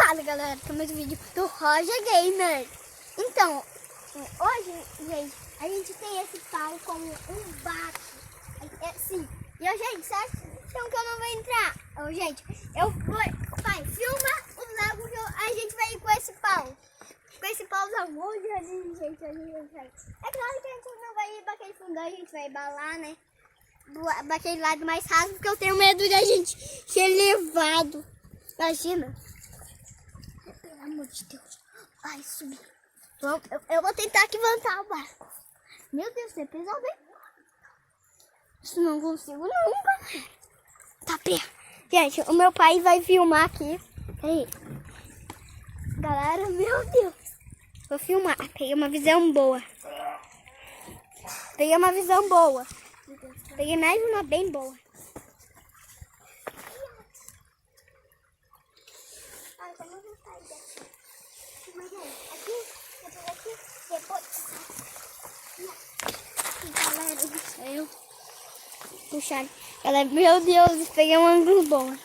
Fala galera, aqui é mais um vídeo do Roger Gamer. Então, hoje, gente, a gente tem esse pau como um bate. Assim, e eu, gente, certo? Então que eu não vou entrar. Gente, eu vou, pai, filma o lago que a gente vai ir com esse pau. Com esse pauzão, hoje ali, gente, ali, gente. É claro que a gente não vai ir para aquele fundão, a gente vai balar, né? Daquele lado mais raso, porque eu tenho medo de a gente ser levado. Imagina. Pelo amor de Deus. Vai subir. Eu vou tentar aqui levantar o barco. Meu Deus, é pesado, hein? Isso não consigo não, galera. Tá perto. Gente, o meu pai vai filmar aqui. Aí. Galera, meu Deus. Vou filmar. Peguei uma visão boa. Peguei uma visão boa. Peguei mais uma bem boa. Galera do céu. Puxar. Galera, meu Deus, peguei um ângulo bom.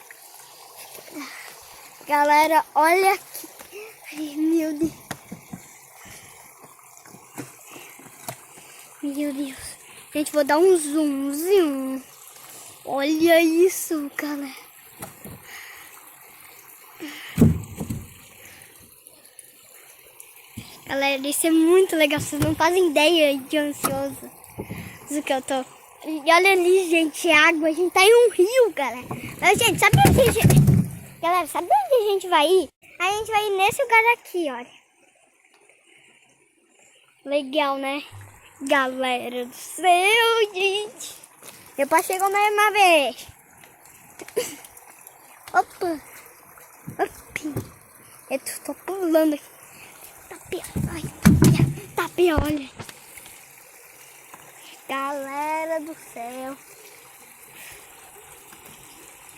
Galera, olha aqui. Ai, meu Deus. Meu Deus. Gente, vou dar um zoom. Olha isso, galera. Galera, isso é muito legal. Vocês não fazem ideia de ansioso do que eu tô. E olha ali, gente, água. A gente tá em um rio, galera. Mas, gente, sabe onde a gente... Galera, sabe onde a gente vai ir? A gente vai ir nesse lugar aqui, olha. Legal, né? Galera do céu, gente. Meu pai chegou mais uma vez. Opa. Eu tô pulando aqui. Tapia, olha. Galera do céu.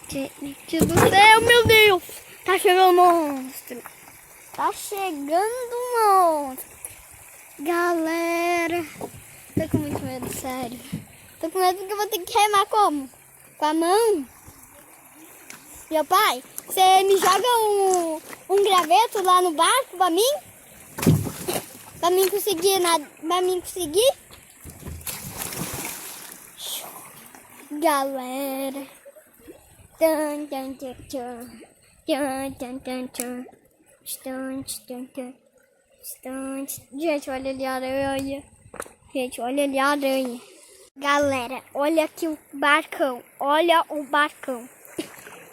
Gente do céu, meu Deus. Tá chegando um monstro. Tá chegando um monstro. Galera. Tô com muito medo, sério. Tô com medo porque eu vou ter que remar como? Com a mão? Meu pai, você me joga um graveto lá no barco pra mim? Pra mim conseguir nada, pra mim conseguir. Galera. Gente, olha ali a aranha. Gente, olha ali a aranha. Galera, olha aqui o barcão. Olha o barcão.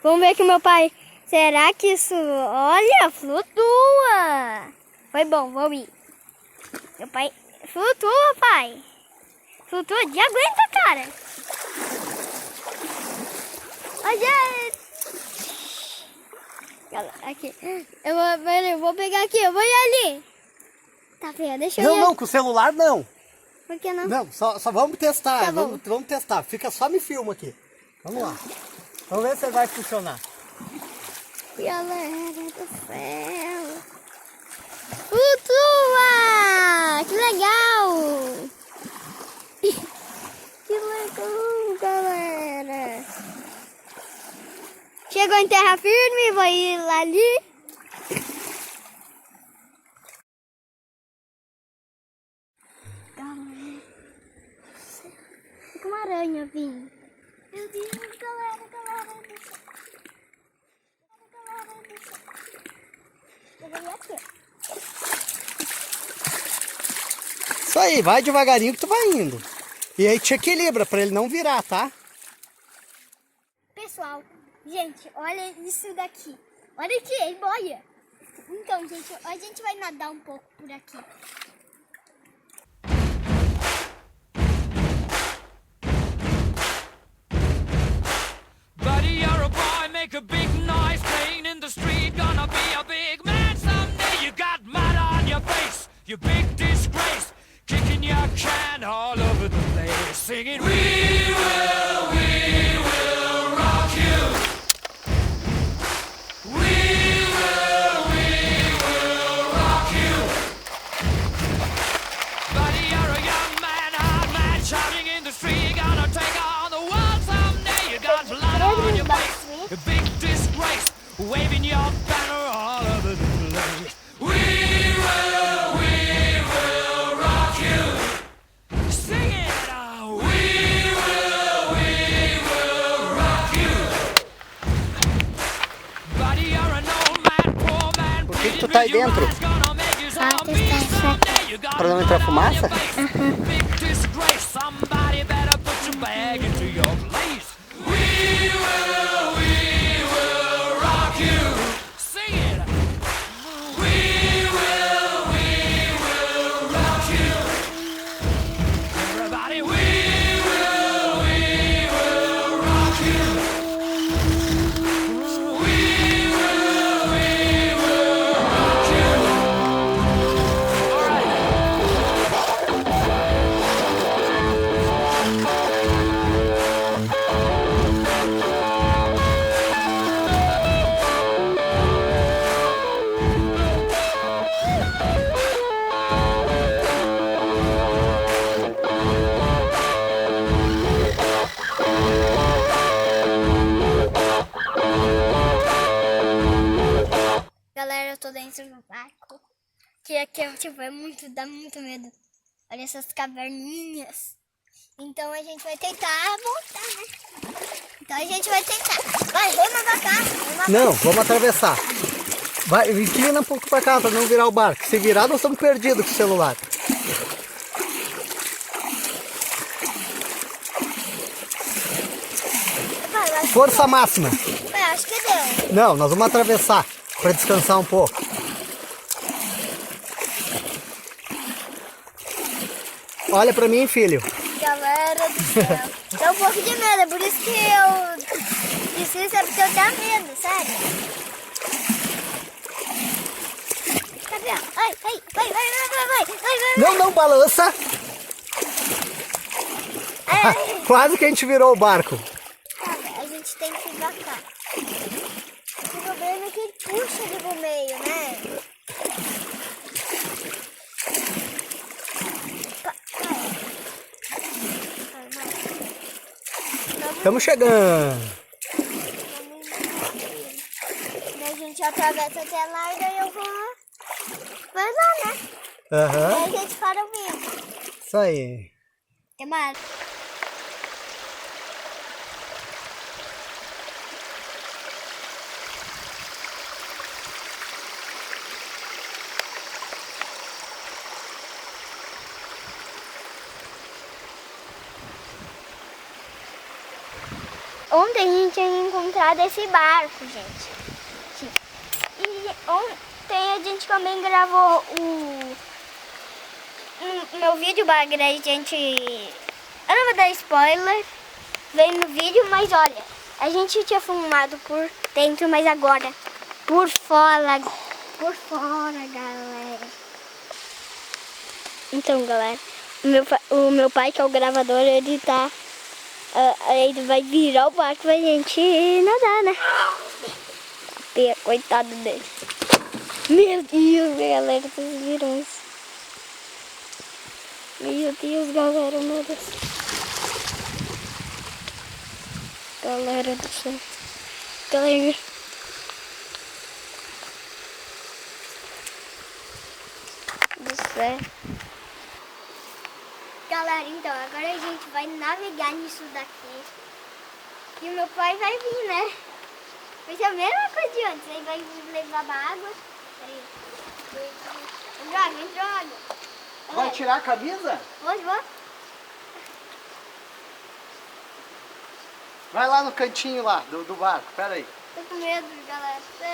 Vamos ver aqui, meu pai. Será que isso, olha, flutua? Foi bom, vamos ir. Meu pai, flutua, pai. Flutua, de aguenta, cara. Olha. Galera, aqui. Eu vou pegar aqui, eu vou ir ali. Tá vendo? Deixa eu ir. Não, com o celular não. Por que não? Não, só vamos testar. Tá vamos testar. Fica só me filma aqui. Vamos lá. Vamos ver se vai funcionar. Galera do céu. Flutua! Que legal! Que legal, galera! Chegou em terra firme, vou ir lá ali. Galera, fica uma aranha vindo. Meu Deus, galera. Isso aí, vai devagarinho que tu vai indo. E aí te equilibra pra ele não virar, tá? Pessoal, gente, olha isso daqui. Olha aqui, ele boia. Então, gente, a gente vai nadar um pouco por aqui. Buddy, you're a boy, make a big noise, playing in the street, gonna be a big man someday. You got mud on your face, you big disgrace, kicking your can all over the place, singing, we will rock you. We will rock you. Buddy, you're a young man, hard man, shouting in the street, gonna take on the world someday. You got blood on your face, a big disgrace, waving your banner on all over the place. We will rock you. Sing it out. We will rock you. Buddy, you're an old man, poor man. Por que tu tá aí dentro? Pra não entrar fumaça? Big disgrace. Somebody better put your bag into your place. We will rock you. Sing it. We will rock you. Everybody, we will rock you. We will rock you. All right. Galera, eu tô dentro do barco. Que aqui dá muito medo. Olha essas caverninhas. Então a gente vai tentar voltar, né? Então a gente vai tentar. Vai, rema pra cá. Não, vamos atravessar. Vai, inclina um pouco pra cá pra não virar o barco. Se virar, nós estamos perdidos com o celular. Força máxima. Acho que deu. Não, nós vamos atravessar para descansar um pouco. Olha pra mim, filho. Galera do céu. Dá um pouco de medo, é por isso que eu preciso, é porque eu tenho medo, sério. Cadê? Ai, vai. Não, balança. Ai. Quase que a gente virou o barco. A gente tem que ir pra cá. O problema é que ele puxa ali pro meio, né? Estamos chegando. A gente atravessa até lá e daí eu vou lá, né? Aham. Aí a gente para o vídeo. Isso aí. Até mais. Ontem a gente tinha encontrado esse barco, gente. E ontem a gente também gravou o meu vídeo, bagre, a gente... Eu não vou dar spoiler, veio no vídeo, mas olha, a gente tinha filmado por dentro, mas agora por fora, galera. Então, galera, o meu pai, que é o gravador, ele tá... ele vai virar o barco pra gente nadar, né? Coitado dele. Meu Deus, galera, vocês viram isso? Meu Deus, galera, meu Deus. Galera do céu. Galera. Do céu. Galera, então, agora a gente vai navegar nisso daqui. E o meu pai vai vir, né? Vai ser a mesma coisa de antes. Ele vai levar água. Peraí. Droga. Vai tirar a camisa? Vou. Vai lá no cantinho lá do barco, pera aí. Tô com medo, galera. Tô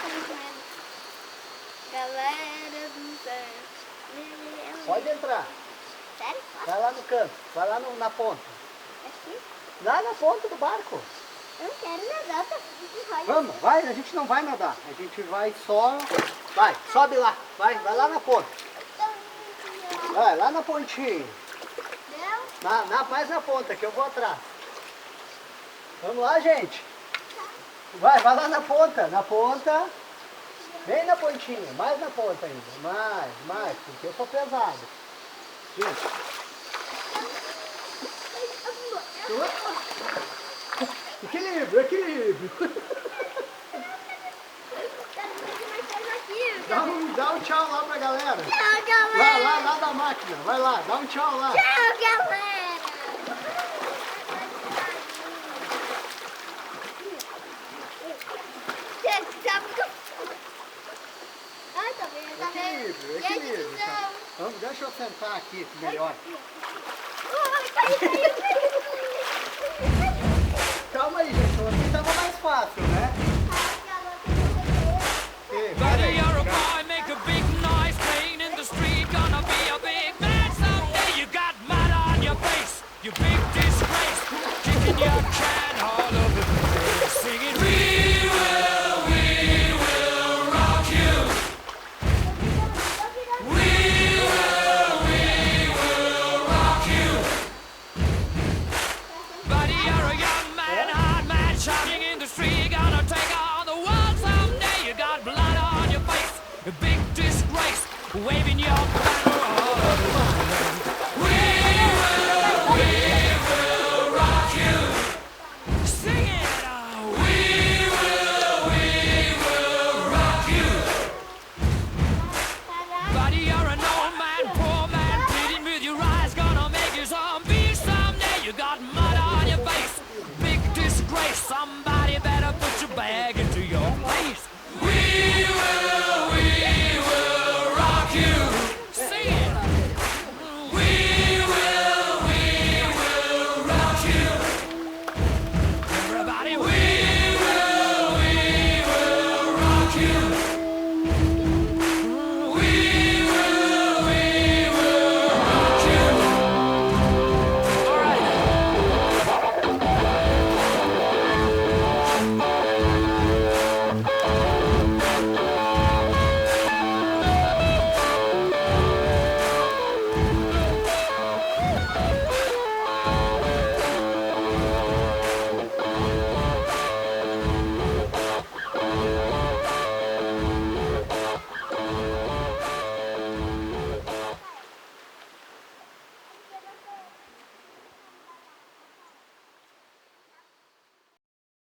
com muito medo. Galera do céu. Pode entrar. Sério? Vai lá no canto, vai lá na ponta. Aqui? Lá na ponta do barco. Eu não quero nadar, tá? Vamos, vai, a gente não vai nadar. A gente vai só... Vai, sobe lá, vai lá na ponta. Vai, lá na pontinha. Mais na ponta, que eu vou atrás. Vamos lá, gente. Vai lá na ponta, bem na pontinha, mais na ponta ainda. Mais, porque eu sou pesado. Isso. Equilíbrio. Dá um tchau lá pra galera. Tchau, galera. Lá da máquina. Vai lá, dá um tchau lá. Tchau, galera. Ai, tá vendo, tá vendo? Equilíbrio. Tá. Vamos, deixa eu sentar aqui melhor. Ai, caiu. Calma aí, gente. Aqui tava mais fácil, né? Buddy, you're a boy, make a big noise, playing in the street, gonna be a big man someday. You got mud on your face, you big disgrace, kicking your can all over the place, singing, we will rock you. We will rock you. Buddy, you're a young man, hard man, shouting in the street, gonna take on the world someday. You got blood on your face, a big disgrace, waving your flag.